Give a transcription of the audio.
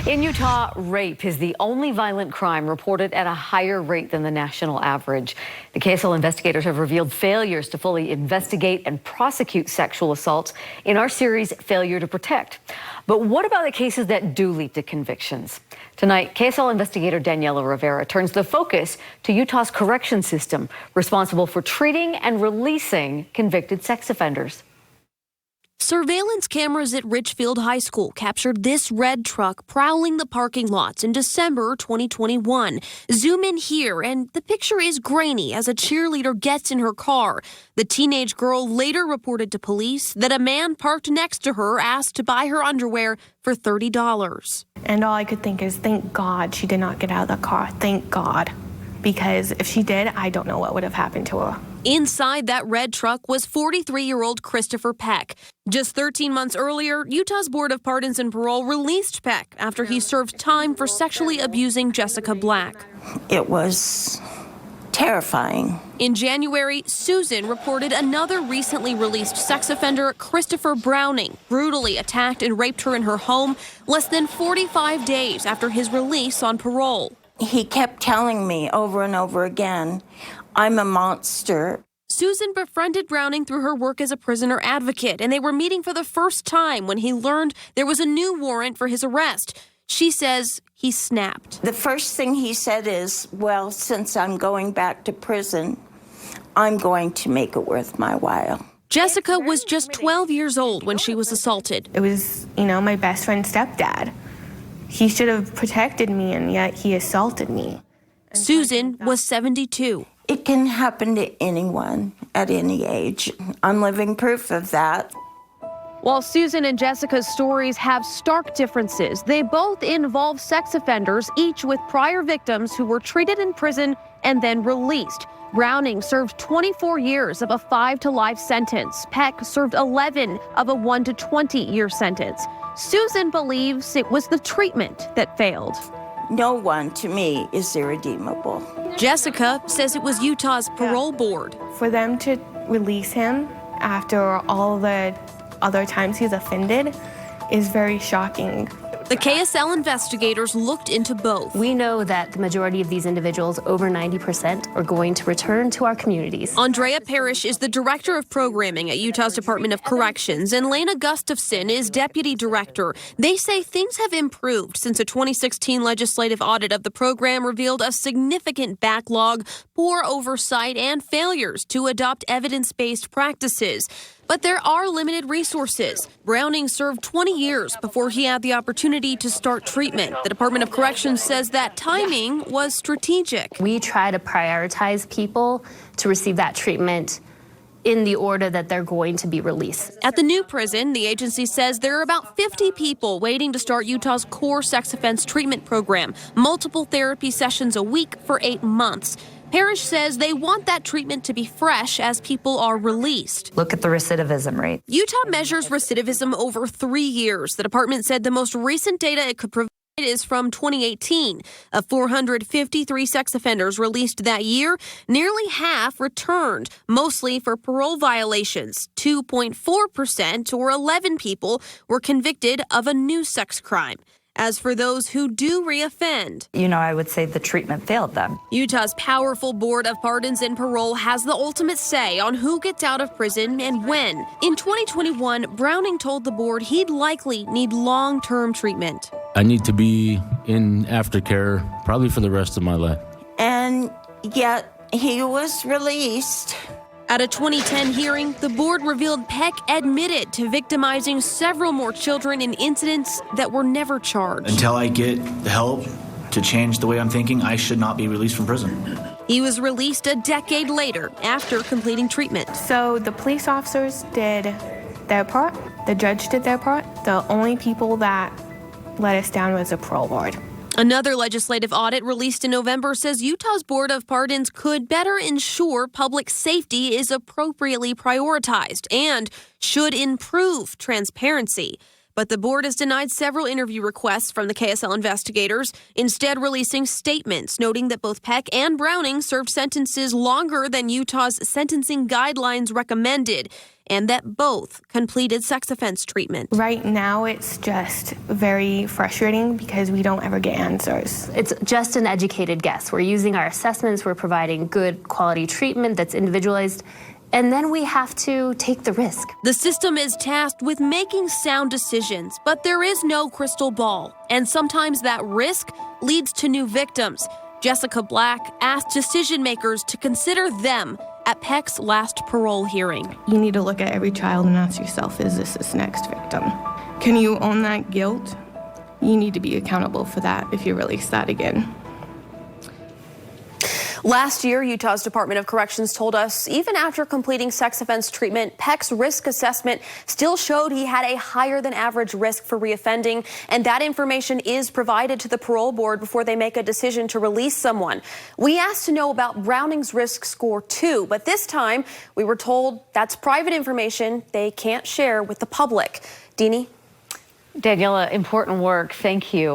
In Utah, rape is the only violent crime reported at a higher rate than the national average. The KSL investigators have revealed failures to fully investigate and prosecute sexual assaults in our series, Failure to Protect. But what about the cases that do lead to convictions? Tonight, KSL investigator Daniela Rivera turns the focus to Utah's correction system, responsible for treating and releasing convicted sex offenders. Surveillance cameras at Richfield High School captured this red truck prowling the parking lots in December 2021. Zoom in here, and the picture is grainy as a cheerleader gets in her car. The teenage girl later reported to police that a man parked next to her asked to buy her underwear for $30. And all I could think is, thank God she did not get out of the car. Thank God. Because if she did, I don't know what would have happened to her. Inside that red truck was 43-year-old Christopher Peck. Just 13 months earlier, Utah's Board of Pardons and Parole released Peck after he served time for sexually abusing Jessica Black. It was terrifying. In January, Susan reported another recently released sex offender, Christopher Browning, brutally attacked and raped her in her home less than 45 days after his release on parole. He kept telling me over and over again, I'm a monster. Susan befriended Browning through her work as a prisoner advocate, and they were meeting for the first time when he learned there was a new warrant for his arrest. She says he snapped. The first thing he said is, well, since I'm going back to prison, I'm going to make it worth my while. Jessica was just 12 years old when she was assaulted. It was, my best friend's stepdad. He should have protected me, and yet he assaulted me. Susan was 72. It can happen to anyone at any age. I'm living proof of that. While Susan and Jessica's stories have stark differences, they both involve sex offenders, each with prior victims who were treated in prison and then released. Browning served 24 years of a 5 to life sentence. Peck served 11 of a 1 to 20-year sentence. Susan believes it was the treatment that failed. No one, to me, is irredeemable. Jessica says it was Utah's parole board. For them to release him after all the other times he's offended is very shocking. The KSL investigators looked into both. We know that the majority of these individuals, over 90%, are going to return to our communities. Andrea Parrish is the director of programming at Utah's Department of Corrections, and Lena Gustafson is deputy director. They say things have improved since a 2016 legislative audit of the program revealed a significant backlog, poor oversight, and failures to adopt evidence-based practices. But there are limited resources. Browning served 20 years before he had the opportunity to start treatment. The Department of Corrections says that timing was strategic. We try to prioritize people to receive that treatment in the order that they're going to be released. At the new prison, the agency says there are about 50 people waiting to start Utah's core sex offense treatment program, multiple therapy sessions a week for 8 months. Parrish says they want that treatment to be fresh as people are released. Look at the recidivism rate. Utah measures recidivism over 3 years. The department said the most recent data it could provide is from 2018. Of 453 sex offenders released that year, nearly half returned, mostly for parole violations. 2.4%, or 11 people, were convicted of a new sex crime. As for those who do reoffend, I would say the treatment failed them. Utah's powerful Board of Pardons and Parole has the ultimate say on who gets out of prison and when. In 2021, Browning told the board he'd likely need long-term treatment. I need to be in aftercare probably for the rest of my life. And yet he was released. At a 2010 hearing, the board revealed Peck admitted to victimizing several more children in incidents that were never charged. Until I get the help to change the way I'm thinking, I should not be released from prison. He was released a decade later after completing treatment. So the police officers did their part. The judge did their part. The only people that let us down was the parole board. Another legislative audit released in November says Utah's Board of Pardons could better ensure public safety is appropriately prioritized and should improve transparency. But the board has denied several interview requests from the KSL investigators, instead releasing statements noting that both Peck and Browning served sentences longer than Utah's sentencing guidelines recommended. and that both completed sex offense treatment. Right now, it's just very frustrating because we don't ever get answers. It's just an educated guess. We're using our assessments, we're providing good quality treatment that's individualized, and then we have to take the risk. The system is tasked with making sound decisions, but there is no crystal ball, and sometimes that risk leads to new victims. Jessica Black asked decision makers to consider them at Peck's last parole hearing. You need to look at every child and ask yourself, is this his next victim? Can you own that guilt? You need to be accountable for that if you release that again. Last year, Utah's Department of Corrections told us even after completing sex offense treatment, Peck's risk assessment still showed he had a higher than average risk for reoffending, and that information is provided to the parole board before they make a decision to release someone. We asked to know about Browning's risk score too, but this time we were told that's private information they can't share with the public. Deanie? Daniela, important work. Thank you.